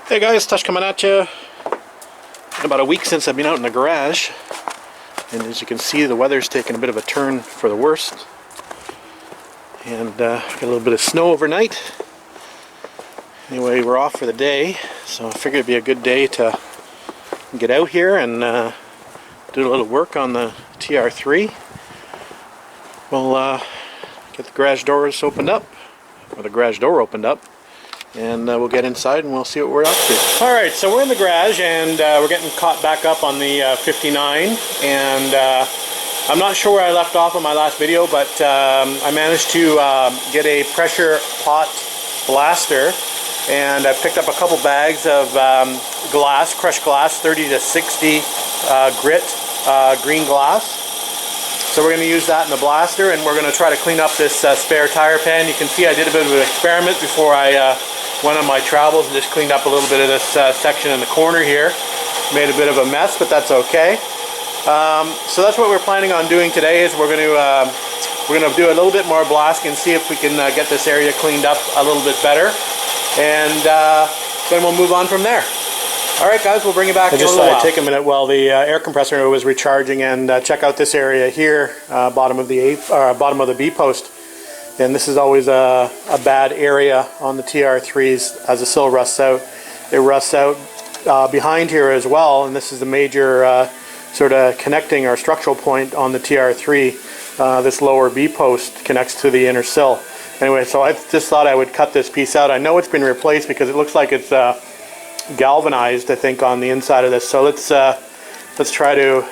Hey guys, Tush coming at you. Been about a week since I've been out in the garage, and as you can see, the weather's taken a bit of a turn for the worst, and got a little bit of snow overnight. Anyway, we're off for the day, so I figured it'd be a good day to get out here and do a little work on the TR3. We'll get the garage doors opened up, or the garage door opened up, and we'll get inside and we'll see what we're up to. Alright, so we're in the garage and we're getting caught back up on the 59, and I'm not sure where I left off on my last video, but I managed to get a pressure pot blaster, and I picked up a couple bags of glass, crushed glass, 30 to 60 grit green glass. So we're going to use that in the blaster, and we're going to try to clean up this spare tire pan. You can see I did a bit of an experiment before I went on my travels and just cleaned up a little bit of this section in the corner here. Made a bit of a mess, but that's okay. So that's what we're planning on doing today. Is we're going to do a little bit more blasting and see if we can get this area cleaned up a little bit better, and then we'll move on from there. Alright guys, we'll bring you back in a little while. Take a minute while the air compressor was recharging and check out this area here, bottom of the B post. And this is always a bad area on the TR3s as the sill rusts out. It rusts out behind here as well, and this is the major sort of connecting or structural point on the TR3. This lower B post connects to the inner sill. Anyway, so I just thought I would cut this piece out. I know it's been replaced because it looks like it's galvanized, I think, on the inside of this. So let's try to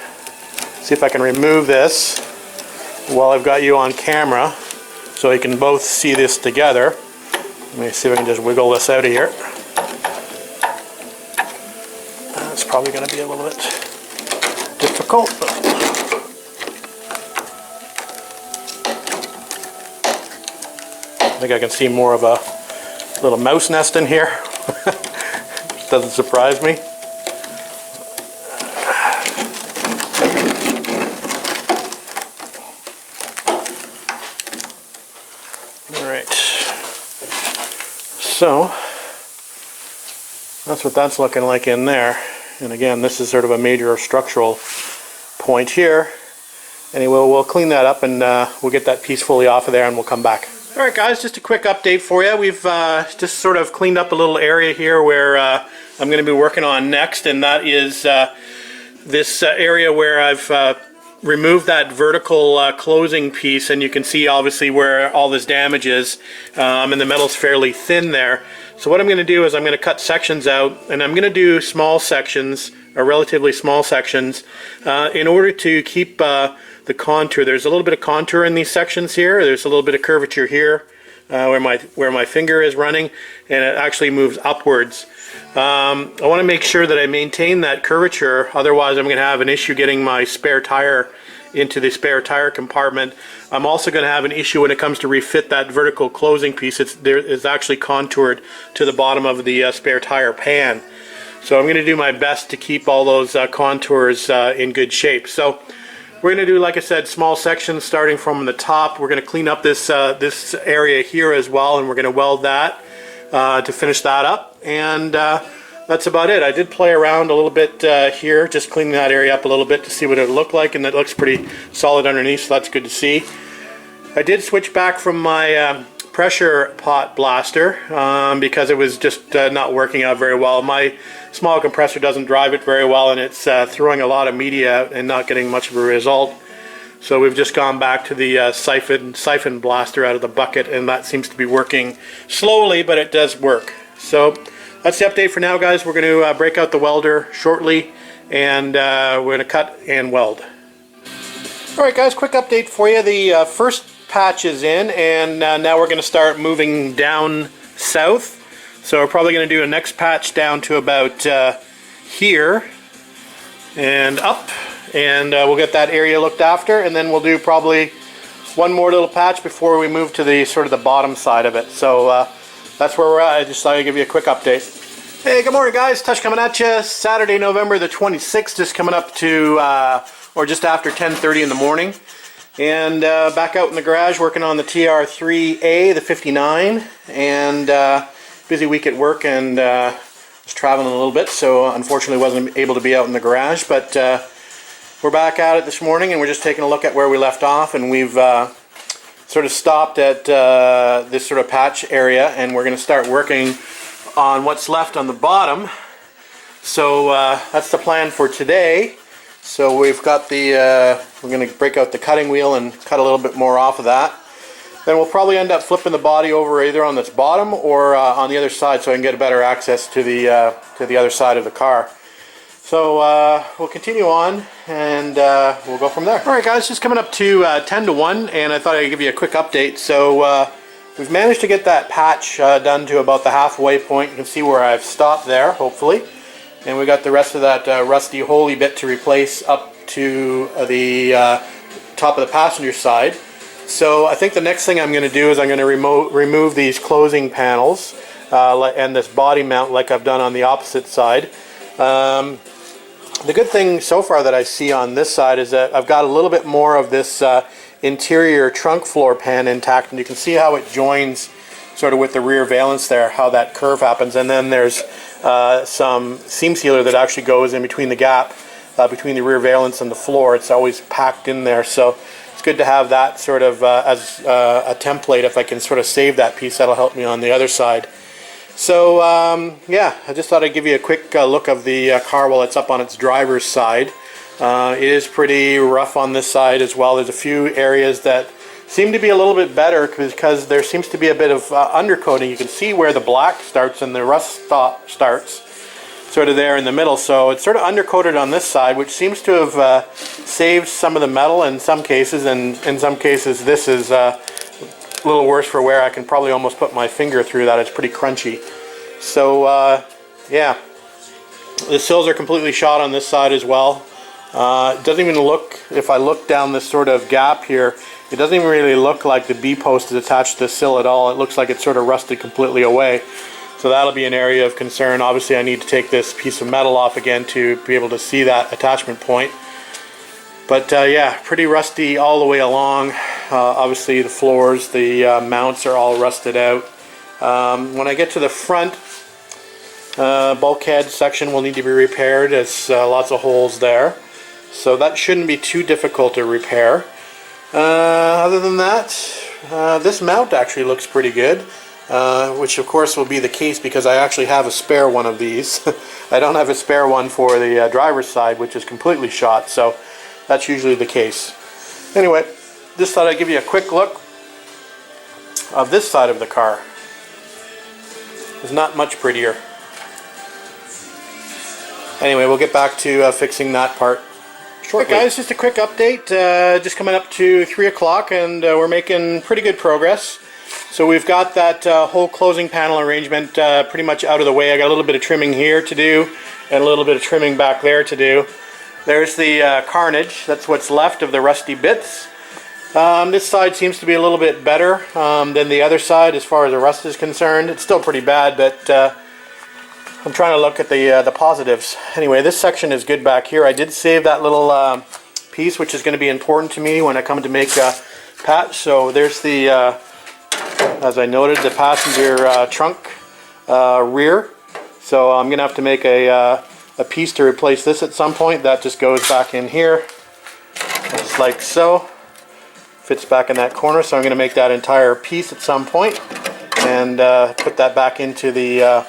see if I can remove this while I've got you on camera, so you can both see this together. Let me see if I can just wiggle this out of here. It's probably going to be a little bit difficult. I think I can see more of a little mouse nest in here. Doesn't surprise me. Alright. So, that's what that's looking like in there. And again, this is sort of a major structural point here. Anyway, we'll clean that up and we'll get that piece fully off of there and we'll come back. Alright guys, just a quick update for you. We've just sort of cleaned up a little area here where I'm going to be working on next, and that is this area where I've removed that vertical closing piece, and you can see obviously where all this damage is, and the metal's fairly thin there. So what I'm going to do is I'm going to cut sections out, and I'm going to do small sections, or relatively small sections, in order to keep the contour. There's a little bit of contour in these sections here. There's a little bit of curvature here where my finger is running, and it actually moves upwards. I want to make sure that I maintain that curvature, otherwise I'm going to have an issue getting my spare tire into the spare tire compartment. I'm also going to have an issue when it comes to refit that vertical closing piece. It's actually contoured to the bottom of the spare tire pan. So I'm going to do my best to keep all those contours in good shape. So we're going to do, like I said, small sections starting from the top. We're going to clean up this area here as well, and we're going to weld that to finish that up. And that's about it. I did play around a little bit here, just cleaning that area up a little bit to see what it looked like, and it looks pretty solid underneath, so that's good to see. I did switch back from my pressure pot blaster because it was just not working out very well. My small compressor doesn't drive it very well, and it's throwing a lot of media out and not getting much of a result. So we've just gone back to the siphon blaster out of the bucket, and that seems to be working slowly, but it does work. So that's the update for now, guys. We're going to break out the welder shortly, and we're going to cut and weld. Alright guys, quick update for you. The first patch is in, and now we're going to start moving down south. So we're probably going to do a next patch down to about here and up, and we'll get that area looked after, and then we'll do probably one more little patch before we move to the sort of the bottom side of it. So that's where we're at. I just thought I'd give you a quick update. Hey, good morning guys, Tush coming at you. Saturday, November the 26th, just coming up to or just after 10:30 in the morning, and back out in the garage working on the TR3A, the 59, and busy week at work, and was traveling a little bit, so unfortunately wasn't able to be out in the garage, but we're back at it this morning, and we're just taking a look at where we left off, and we've sort of stopped at this sort of patch area, and we're going to start working on what's left on the bottom. So that's the plan for today. So we've got the, we're going to break out the cutting wheel and cut a little bit more off of that. Then we'll probably end up flipping the body over either on this bottom or on the other side, so I can get a better access to the other side of the car. So we'll continue on, and we'll go from there. Alright guys, just coming up to 10 to 1, and I thought I'd give you a quick update. So we've managed to get that patch done to about the halfway point. You can see where I've stopped there, hopefully. And we got the rest of that rusty holey bit to replace up to the top of the passenger side. So I think the next thing I'm going to do is I'm going to remove these closing panels and this body mount like I've done on the opposite side. The good thing so far that I see on this side is that I've got a little bit more of this interior trunk floor pan intact, and you can see how it joins sort of with the rear valance there, how that curve happens. And then there's some seam sealer that actually goes in between the gap between the rear valance and the floor. It's always packed in there, so it's good to have that sort of as a template. If I can sort of save that piece, that'll help me on the other side. So yeah, I just thought I'd give you a quick look of the car while it's up on its driver's side. It is pretty rough on this side as well. There's a few areas that seem to be a little bit better because there seems to be a bit of undercoating. You can see where the black starts and the rust starts, sort of there in the middle. So it's sort of undercoated on this side, which seems to have saved some of the metal in some cases, and in some cases this is a little worse for wear. I can probably almost put my finger through that. It's pretty crunchy. So yeah, the sills are completely shot on this side as well. It doesn't even look, if I look down this sort of gap here, it doesn't even really look like the B-post is attached to the sill at all. It looks like it's sort of rusted completely away. So that'll be an area of concern. Obviously I need to take this piece of metal off again to be able to see that attachment point. But yeah, pretty rusty all the way along. Obviously the floors, the mounts are all rusted out. When I get to the front, bulkhead section will need to be repaired. There's lots of holes there. So that shouldn't be too difficult to repair. Other than that, this mount actually looks pretty good. Which of course will be the case because I actually have a spare one of these. I don't have a spare one for the driver's side, which is completely shot. So that's usually the case. Anyway, just thought I'd give you a quick look of this side of the car. It's not much prettier. Anyway, we'll get back to fixing that part shortly. Hey guys, just a quick update. Just coming up to 3 o'clock, and we're making pretty good progress. So we've got that whole closing panel arrangement pretty much out of the way. I got a little bit of trimming here to do and a little bit of trimming back there to do. There's the carnage. That's what's left of the rusty bits. This side seems to be a little bit better than the other side as far as the rust is concerned. It's still pretty bad, but I'm trying to look at the positives. Anyway, this section is good back here. I did save that little piece, which is going to be important to me when I come to make a patch. So there's the, as I noted, the passenger trunk rear. So I'm going to have to make a piece to replace this at some point. That just goes back in here, just like so. Fits back in that corner, so I'm going to make that entire piece at some point and put that back into the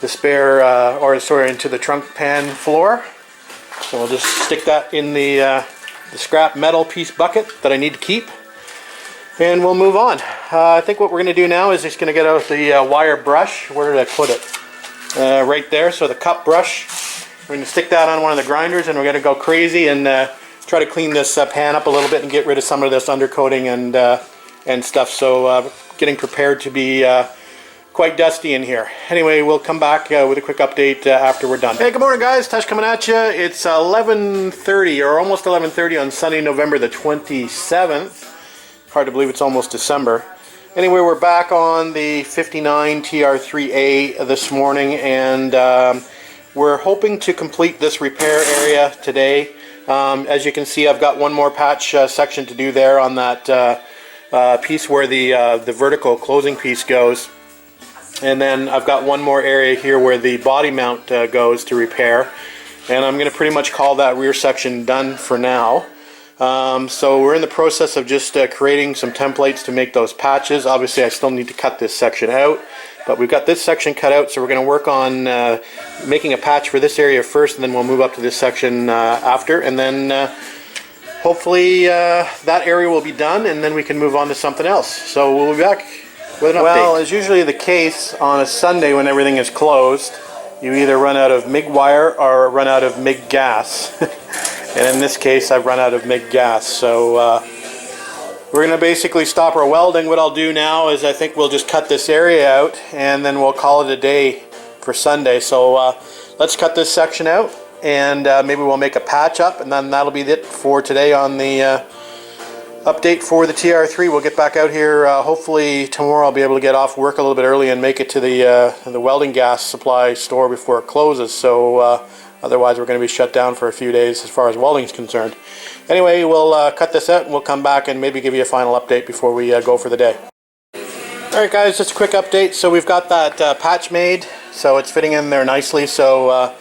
spare, or sorry, into the trunk pan floor. So we'll just stick that in the scrap metal piece bucket that I need to keep, and we'll move on. I think what we're going to do now is just going to get out the wire brush. Where did I put it? Right there. So the cup brush. We're going to stick that on one of the grinders, and we're going to go crazy and try to clean this pan up a little bit and get rid of some of this undercoating and stuff. So getting prepared to be quite dusty in here. Anyway, we'll come back with a quick update after we're done. Hey, good morning guys, Tush coming at you. It's 11:30 or almost 11:30 on Sunday, November the 27th. Hard to believe it's almost December. Anyway, we're back on the 59 TR3A this morning, and we're hoping to complete this repair area today. As you can see, I've got one more patch section to do there on that piece where the vertical closing piece goes. And then I've got one more area here where the body mount goes to repair. And I'm going to pretty much call that rear section done for now. So we're in the process of just creating some templates to make those patches. Obviously I still need to cut this section out, but we've got this section cut out, so we're going to work on making a patch for this area first, and then we'll move up to this section after, and then hopefully that area will be done, and then we can move on to something else. So we'll be back with an update. Well, as usually the case on a Sunday when everything is closed, you either run out of MIG wire or run out of MIG gas. And in this case, I've run out of MIG gas. So we're going to basically stop our welding. What I'll do now is I think we'll just cut this area out, and then we'll call it a day for Sunday. So let's cut this section out, and maybe we'll make a patch up, and then that'll be it for today on the update for the TR3. We'll get back out here hopefully tomorrow. I'll be able to get off work a little bit early and make it to the welding gas supply store before it closes. So otherwise we're going to be shut down for a few days as far as welding is concerned. Anyway, we'll cut this out and we'll come back and maybe give you a final update before we go for the day. Alright guys, just a quick update. So we've got that patch made, so it's fitting in there nicely. So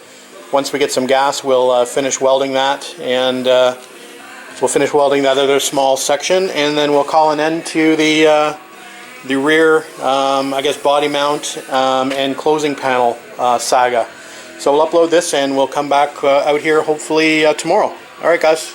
once we get some gas, we'll finish welding that, and we'll finish welding that other small section, and then we'll call an end to the rear, I guess, body mount and closing panel saga. So we'll upload this and we'll come back out here hopefully tomorrow. Alright guys.